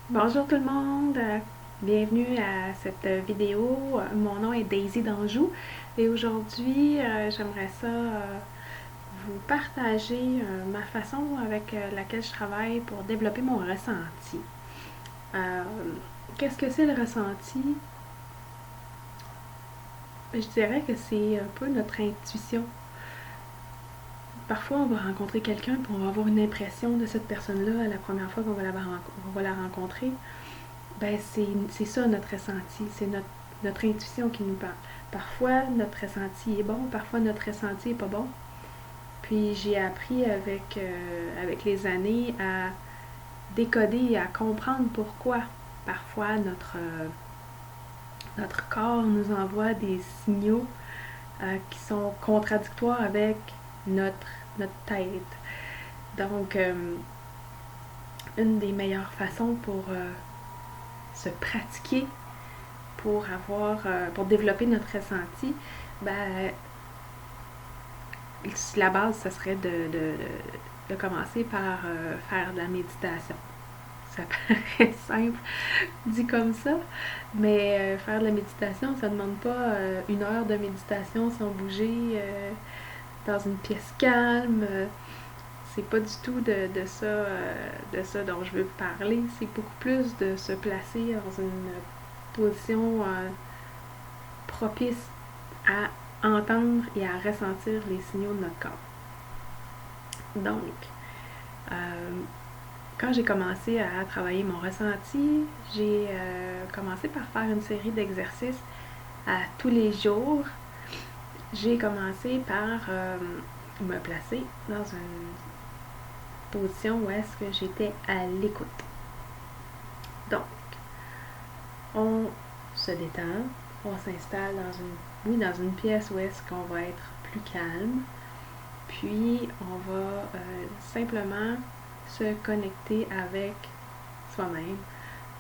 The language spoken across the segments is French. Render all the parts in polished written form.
Bonjour tout le monde, bienvenue à cette vidéo. Mon nom est Daisy d'Anjou et aujourd'hui j'aimerais ça vous partager ma façon avec laquelle je travaille pour développer mon ressenti. Euh, Qu'est-ce que c'est le ressenti? Je dirais que c'est un peu notre intuition. Parfois on va rencontrer quelqu'un et on va avoir une impression de cette personne-là la première fois qu'on va la rencontrer. Ben, c'est ça notre ressenti, c'est notre intuition qui nous parle. Parfois, notre ressenti est bon, parfois notre ressenti est pas bon. Puis j'ai appris avec les années à décoder et à comprendre pourquoi. Parfois, notre corps nous envoie des signaux qui sont contradictoires avec notre, notre tête. Donc, une des meilleures façons pour se pratiquer pour développer notre ressenti, ben, la base, ce serait de commencer par faire de la méditation. Ça paraît simple dit comme ça, mais faire de la méditation, ça ne demande pas une heure de méditation sans bouger dans une pièce calme. C'est pas du tout de ça dont je veux parler. C'est beaucoup plus de se placer dans une position propice à entendre et à ressentir les signaux de notre corps. Donc, euh, quand j'ai commencé à travailler mon ressenti, j'ai commencé par faire une série d'exercices à tous les jours. J'ai commencé par me placer dans une position où est-ce que j'étais à l'écoute. Donc, on se détend, on s'installe dans une pièce où est-ce qu'on va être plus calme, puis on va simplement se connecter avec soi-même.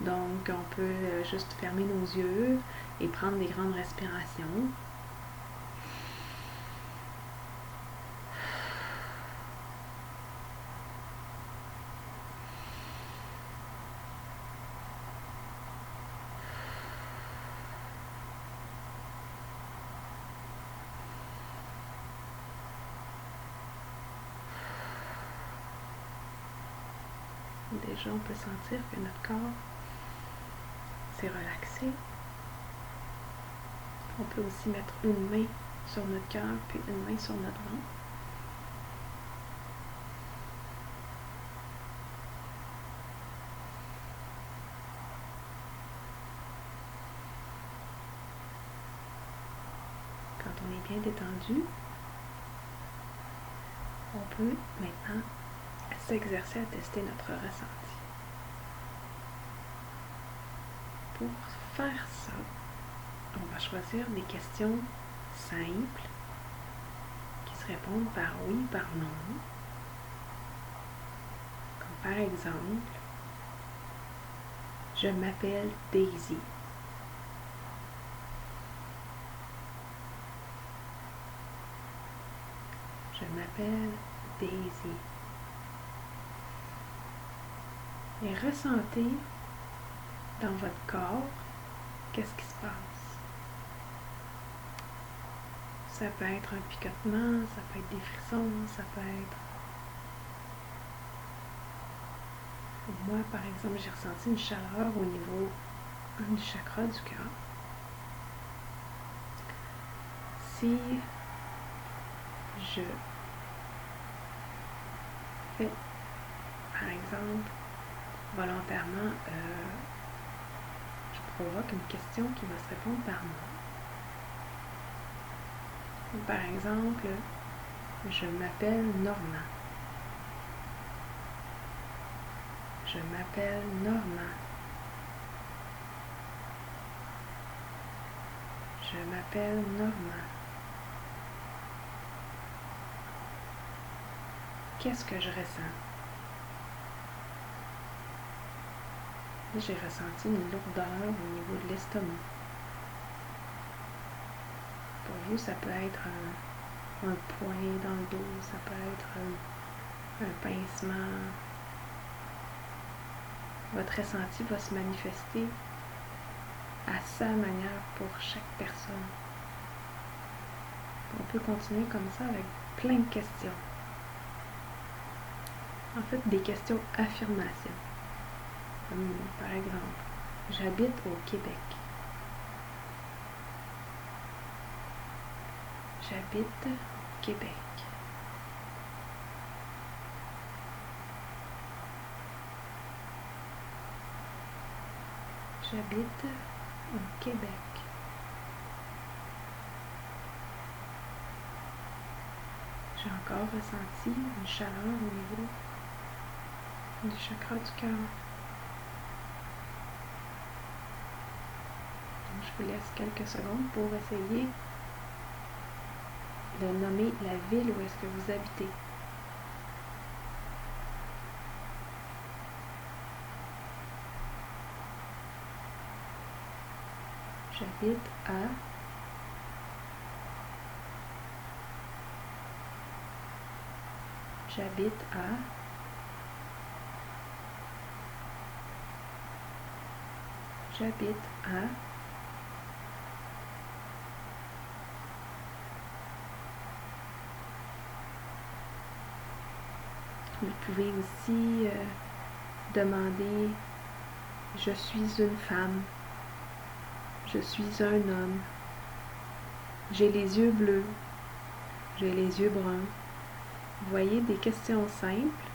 Donc on peut juste fermer nos yeux et prendre des grandes respirations. Déjà on peut sentir que notre corps s'est relaxé. On peut aussi mettre une main sur notre cœur puis une main sur notre ventre. Quand on est bien détendu, on peut maintenant s'exercer à tester notre ressenti. Pour faire ça, on va choisir des questions simples qui se répondent par oui, par non. Comme par exemple, je m'appelle Daisy. Je m'appelle Daisy. Et ressentez dans votre corps qu'est-ce qui se passe. Ça peut être un picotement, ça peut être des frissons, ça peut être... Moi, par exemple, j'ai ressenti une chaleur au niveau du chakra du cœur. Si je fais, par exemple, volontairement, je provoque une question qui va se répondre par moi. Par exemple, je m'appelle Normand. Je m'appelle Normand. Je m'appelle Normand. Qu'est-ce que je ressens? J'ai ressenti une lourdeur au niveau de l'estomac. Pour vous, ça peut être un poing dans le dos, ça peut être un pincement Votre ressenti va se manifester à sa manière pour chaque personne. On peut continuer comme ça avec plein de questions. En fait, des questions affirmation. Comme par exemple, j'habite au Québec. J'habite au Québec. J'habite au Québec. J'ai encore ressenti une chaleur au niveau du chakra du cœur. Je vous laisse quelques secondes pour essayer de nommer la ville où est-ce que vous habitez. J'habite à... J'habite à... J'habite à... Vous pouvez aussi demander « Je suis une femme. Je suis un homme. J'ai les yeux bleus. J'ai les yeux bruns. » Vous voyez, des questions simples.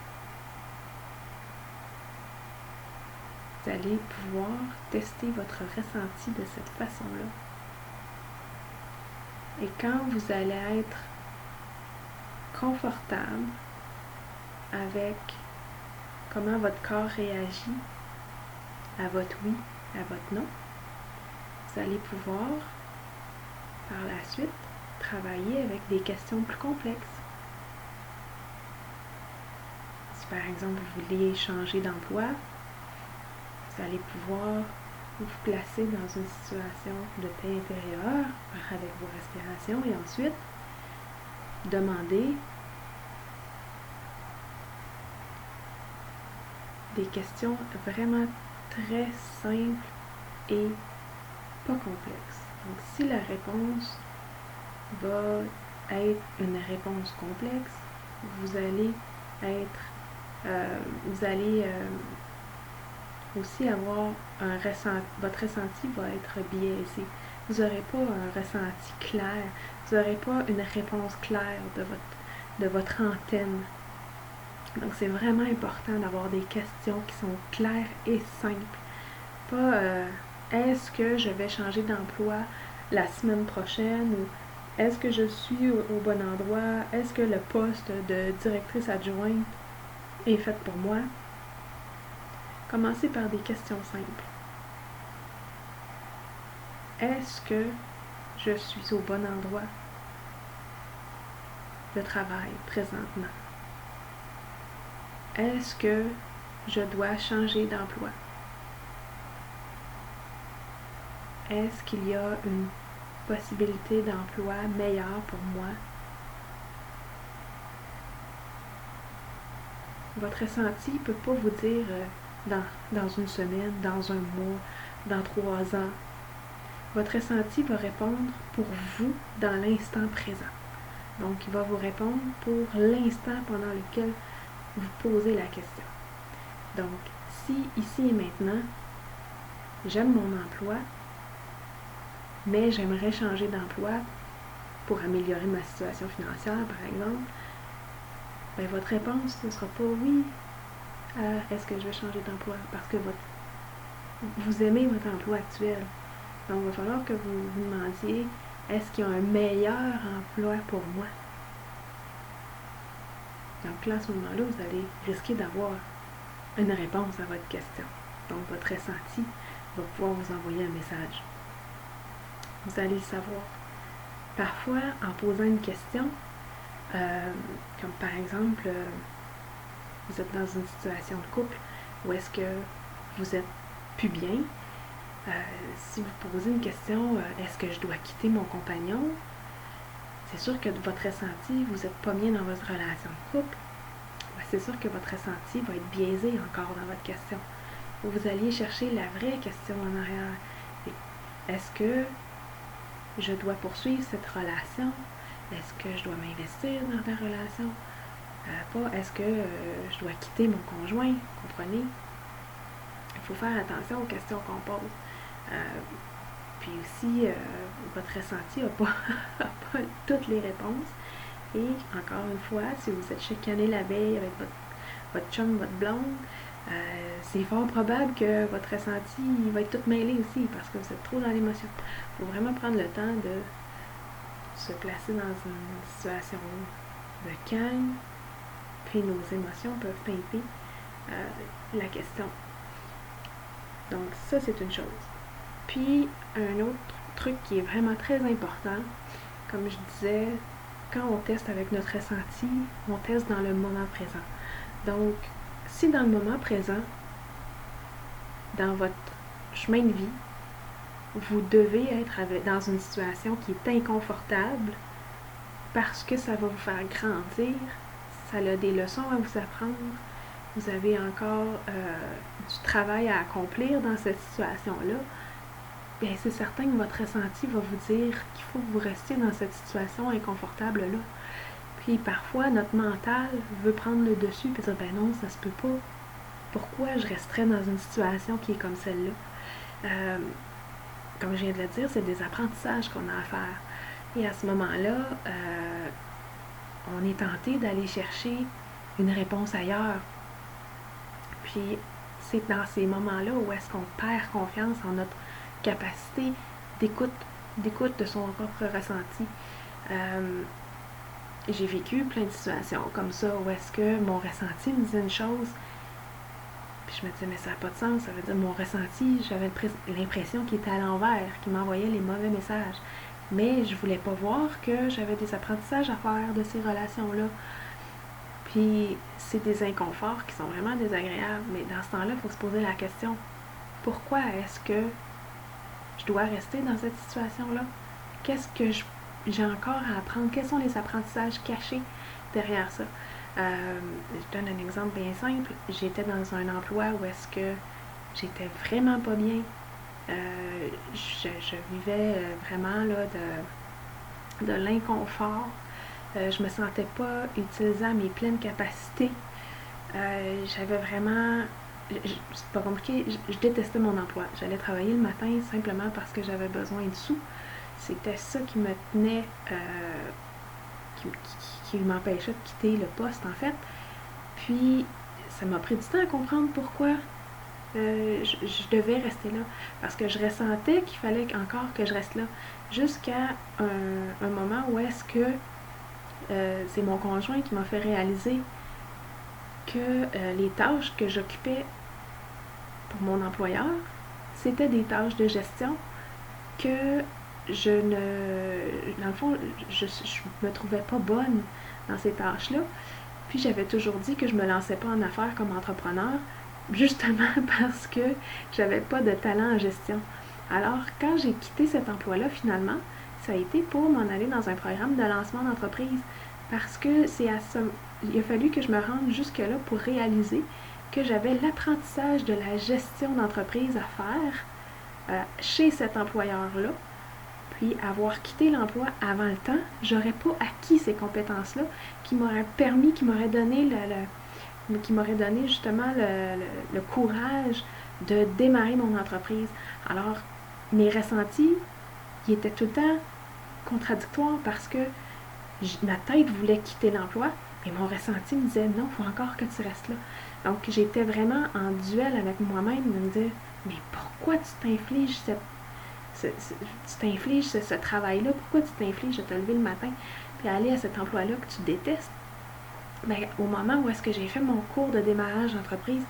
Vous allez pouvoir tester votre ressenti de cette façon-là. Et quand vous allez être confortable avec comment votre corps réagit à votre oui, à votre non, vous allez pouvoir, par la suite, travailler avec des questions plus complexes. Si par exemple vous vouliez changer d'emploi, vous allez pouvoir vous placer dans une situation de paix intérieure avec vos respirations et ensuite demander des questions vraiment très simples et pas complexes. Donc si la réponse va être une réponse complexe, vous allez aussi avoir un ressenti, votre ressenti va être biaisé. Vous n'aurez pas un ressenti clair, vous n'aurez pas une réponse claire de votre antenne. Donc c'est vraiment important d'avoir des questions qui sont claires et simples. Pas est-ce que je vais changer d'emploi la semaine prochaine ou est-ce que je suis au bon endroit, est-ce que le poste de directrice adjointe est fait pour moi. Commencez par des questions simples. Est-ce que je suis au bon endroit de travail présentement? Est-ce que je dois changer d'emploi? Est-ce qu'il y a une possibilité d'emploi meilleure pour moi? Votre ressenti ne peut pas vous dire dans une semaine, dans un mois, dans 3 ans. Votre ressenti va répondre pour vous dans l'instant présent. Donc, il va vous répondre pour l'instant pendant lequel vous posez la question. Donc, si ici et maintenant, j'aime mon emploi, mais j'aimerais changer d'emploi pour améliorer ma situation financière, par exemple, ben, votre réponse ne sera pas oui. Est-ce que je vais changer d'emploi? Parce que vous aimez votre emploi actuel. Donc, il va falloir que vous vous demandiez, est-ce qu'il y a un meilleur emploi pour moi? Donc là, à ce moment-là, vous allez risquer d'avoir une réponse à votre question. Donc, votre ressenti va pouvoir vous envoyer un message. Vous allez le savoir. Parfois, en posant une question, comme par exemple, vous êtes dans une situation de couple où est-ce que vous êtes plus bien, si vous posez une question, est-ce que je dois quitter mon compagnon? C'est sûr que votre ressenti, vous n'êtes pas bien dans votre relation de couple, c'est sûr que votre ressenti va être biaisé encore dans votre question. vous alliez chercher la vraie question en arrière. Est-ce que je dois poursuivre cette relation? Est-ce que je dois m'investir dans la relation? Pas est-ce que je dois quitter mon conjoint? Comprenez? Il faut faire attention aux questions qu'on pose. Puis aussi, votre ressenti n'a pas, pas toutes les réponses. Et encore une fois, si vous êtes chicané la veille avec votre chum, votre blonde, c'est fort probable que votre ressenti va être tout mêlé aussi parce que vous êtes trop dans l'émotion. Il faut vraiment prendre le temps de se placer dans une situation de calme, puis nos émotions peuvent teinter la question. Donc ça, c'est une chose. Puis un autre truc qui est vraiment très important, comme je disais, quand on teste avec notre ressenti, on teste dans le moment présent. Donc, si dans le moment présent, dans votre chemin de vie, vous devez être dans une situation qui est inconfortable parce que ça va vous faire grandir, ça a des leçons à vous apprendre, vous avez encore du travail à accomplir dans cette situation-là, bien c'est certain que votre ressenti va vous dire qu'il faut que vous restiez dans cette situation inconfortable-là. Puis parfois, notre mental veut prendre le dessus et dire « ben non, ça se peut pas. Pourquoi je resterais dans une situation qui est comme celle-là? » Comme je viens de le dire, c'est des apprentissages qu'on a à faire. Et à ce moment-là, on est tenté d'aller chercher une réponse ailleurs. Puis c'est dans ces moments-là où est-ce qu'on perd confiance en notre capacité d'écoute de son propre ressenti. J'ai vécu plein de situations comme ça où est-ce que mon ressenti me disait une chose, puis je me disais mais ça n'a pas de sens, ça veut dire mon ressenti, j'avais l'impression qu'il était à l'envers, qu'il m'envoyait les mauvais messages. Mais je voulais pas voir que j'avais des apprentissages à faire de ces relations-là. Puis c'est des inconforts qui sont vraiment désagréables, mais dans ce temps-là, il faut se poser la question, pourquoi est-ce que je dois rester dans cette situation-là? Qu'est-ce que j'ai encore à apprendre? Quels sont les apprentissages cachés derrière ça? Je donne un exemple bien simple. J'étais dans un emploi où est-ce que j'étais vraiment pas bien. Je vivais vraiment là, de l'inconfort. Je me sentais pas utiliser à mes pleines capacités. J'avais vraiment... C'est pas compliqué, je détestais mon emploi. J'allais travailler le matin simplement parce que j'avais besoin de sous. C'était ça qui me tenait, qui m'empêchait de quitter le poste en fait. Puis ça m'a pris du temps à comprendre pourquoi je devais rester là. Parce que je ressentais qu'il fallait encore que je reste là. Jusqu'à un moment où est-ce que c'est mon conjoint qui m'a fait réaliser que les tâches que j'occupais pour mon employeur, c'était des tâches de gestion que dans le fond, je me trouvais pas bonne dans ces tâches-là. Puis j'avais toujours dit que je me lançais pas en affaires comme entrepreneur, justement parce que j'avais pas de talent en gestion. Alors, quand j'ai quitté cet emploi-là, finalement, ça a été pour m'en aller dans un programme de lancement d'entreprise. Parce que il a fallu que je me rende jusque-là pour réaliser que j'avais l'apprentissage de la gestion d'entreprise à faire chez cet employeur-là. Puis avoir quitté l'emploi avant le temps, j'aurais pas acquis ces compétences-là qui m'auraient permis, qui m'auraient donné justement le courage de démarrer mon entreprise. Alors, mes ressentis, ils étaient tout le temps contradictoires parce que ma tête voulait quitter l'emploi, mais mon ressenti me disait non, il faut encore que tu restes là. Donc, j'étais vraiment en duel avec moi-même de me dire, mais pourquoi tu t'infliges ce travail-là? Pourquoi tu t'infliges de te lever le matin puis aller à cet emploi-là que tu détestes? Ben, au moment où est-ce que j'ai fait mon cours de démarrage d'entreprise,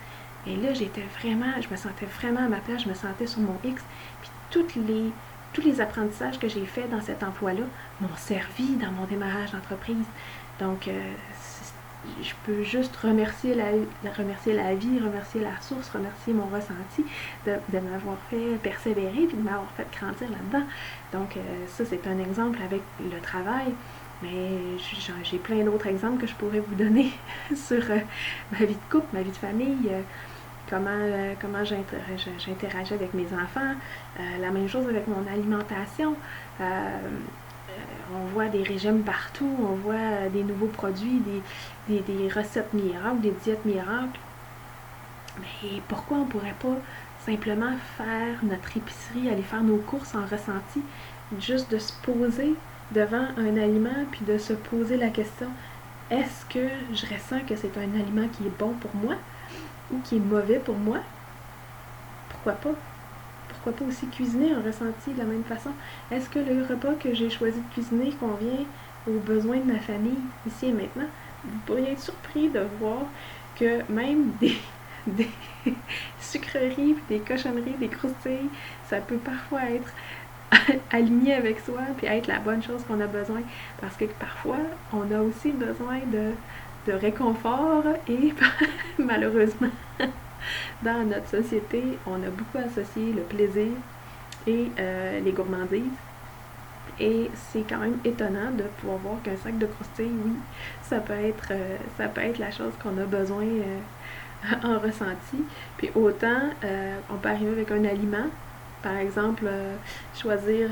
et là, je me sentais vraiment à ma place, je me sentais sur mon X, puis tous les apprentissages que j'ai faits dans cet emploi-là m'ont servi dans mon démarrage d'entreprise. Donc, je peux juste remercier la vie, remercier la source, remercier mon ressenti de m'avoir fait persévérer puis de m'avoir fait grandir là-dedans. Donc, ça, c'est un exemple avec le travail. Mais j'ai plein d'autres exemples que je pourrais vous donner sur ma vie de couple, ma vie de famille, comment j'interagis avec mes enfants. La même chose avec mon alimentation. On voit des régimes partout, on voit des nouveaux produits, des recettes miracles, des diètes miracles. Mais pourquoi on ne pourrait pas simplement faire notre épicerie, aller faire nos courses en ressenti, juste de se poser devant un aliment puis de se poser la question, est-ce que je ressens que c'est un aliment qui est bon pour moi ou qui est mauvais pour moi? Pourquoi pas? Pourquoi pas aussi cuisiner en ressenti de la même façon? Est-ce que le repas que j'ai choisi de cuisiner convient aux besoins de ma famille ici et maintenant? Vous pourriez être surpris de voir que même des sucreries, des cochonneries, des croustilles, ça peut parfois être aligné avec soi puis être la bonne chose qu'on a besoin, parce que parfois on a aussi besoin de réconfort et malheureusement dans notre société on a beaucoup associé le plaisir et les gourmandises, et c'est quand même étonnant de pouvoir voir qu'un sac de croustilles, oui, ça peut être la chose qu'on a besoin en ressenti. Puis autant on peut arriver avec un aliment, par exemple choisir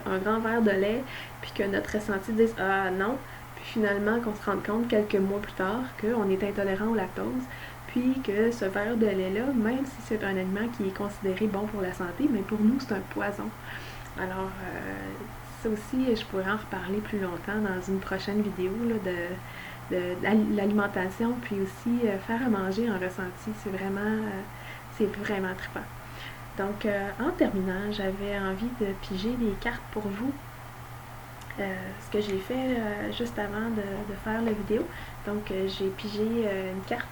un grand verre de lait, puis que notre ressenti dise ah non, puis finalement qu'on se rende compte quelques mois plus tard qu'on est intolérant au lactose, puis que ce verre de lait là, même si c'est un aliment qui est considéré bon pour la santé, mais pour nous c'est un poison. Alors ça aussi je pourrais en reparler plus longtemps dans une prochaine vidéo là, de l'alimentation, puis aussi faire à manger en ressenti, c'est vraiment trippant. Donc en terminant, j'avais envie de piger des cartes pour vous, ce que j'ai fait juste avant de faire la vidéo. Donc j'ai pigé une carte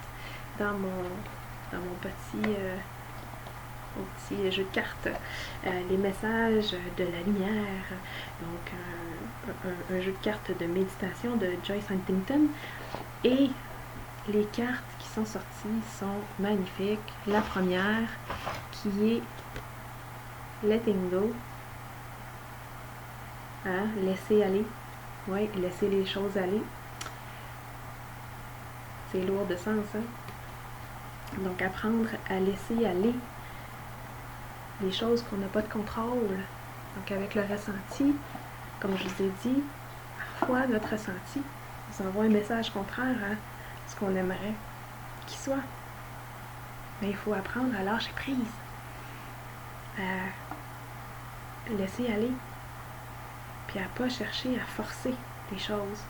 dans mon petit jeu de cartes, les messages de la lumière, donc un jeu de cartes de méditation de Joyce Huntington, et les cartes qui sont sorties sont magnifiques. La première qui est Letting Go, laisser aller, oui, laisser les choses aller, c'est lourd de sens, hein? Donc apprendre à laisser aller les choses qu'on n'a pas de contrôle. Donc avec le ressenti, comme je vous ai dit, parfois notre ressenti nous envoie un message contraire à ce qu'on aimerait qu'il soit. Mais il faut apprendre à lâcher prise, à laisser aller, puis à ne pas chercher à forcer des choses.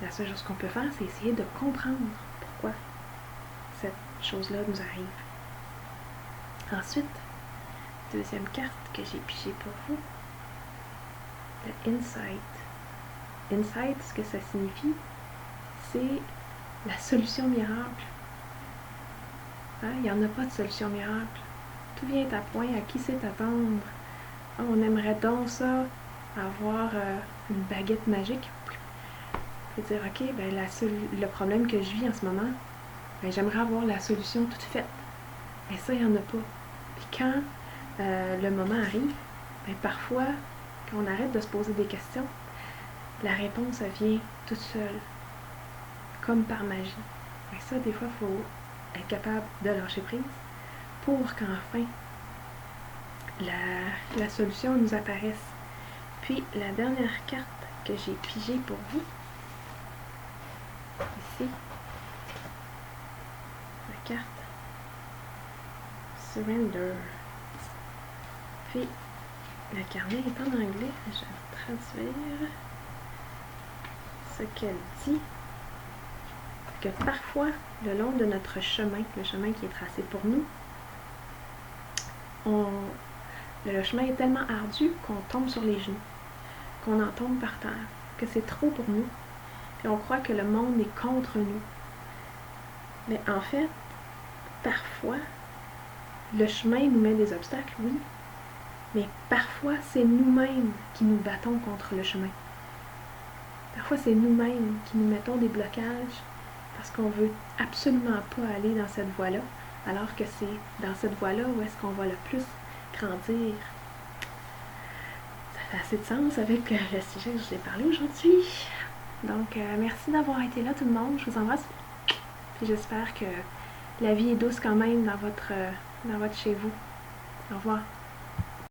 La seule chose qu'on peut faire, c'est essayer de comprendre pourquoi cette chose-là nous arrive. Ensuite, deuxième carte que j'ai pigée pour vous, le Insight. Insight, ce que ça signifie, c'est la solution miracle. Il n'y en a pas de solution miracle. Tout vient à point, à qui c'est attendre. On aimerait donc ça, avoir une baguette magique. Et dire, ok, ben le problème que je vis en ce moment, ben, j'aimerais avoir la solution toute faite. Mais ça, il n'y en a pas. Puis quand le moment arrive, ben, parfois, quand on arrête de se poser des questions, la réponse, elle vient toute seule, comme par magie. Et ça, des fois, il faut être capable de lâcher prise pour qu'enfin la solution nous apparaisse. Puis, la dernière carte que j'ai pigée pour vous, ici, la carte Surrender. Puis, le carnet est en anglais, je vais vous traduire ce qu'elle dit. Que parfois, le long de notre chemin, le chemin qui est tracé pour nous, le chemin est tellement ardu qu'on tombe sur les genoux, qu'on en tombe par terre, que c'est trop pour nous, puis on croit que le monde est contre nous. Mais en fait, parfois, le chemin nous met des obstacles, oui, mais parfois, c'est nous-mêmes qui nous battons contre le chemin. Parfois, c'est nous-mêmes qui nous mettons des blocages parce qu'on veut absolument pas aller dans cette voie-là, alors que c'est dans cette voie-là où est-ce qu'on va le plus grandir. Ça fait assez de sens avec le sujet que je vous ai parlé aujourd'hui. Donc, merci d'avoir été là tout le monde. Je vous embrasse. Puis j'espère que la vie est douce quand même dans votre chez vous. Au revoir.